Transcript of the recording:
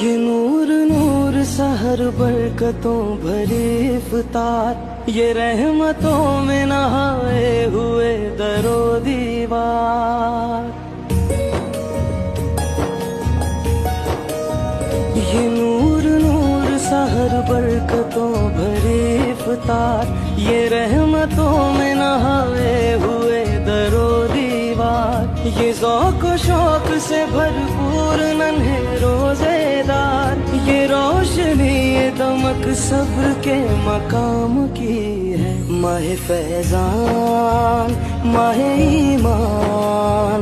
ये नूर नूर सहर बरकतों भरे इफ्तार, ये रहमतों में नहाए हुए दरो दीवार। ये नूर नूर सहर बरकतों भरे इफ्तार, ये रहमतों में नहाए हुए दरो दीवार। ये ज़ौक़ शौक़ से भरपूर नन्हे रोज़ेदार, ये रोशनी ये दमक सब्र के मकाम की है। माह फैज़ान माह ईमान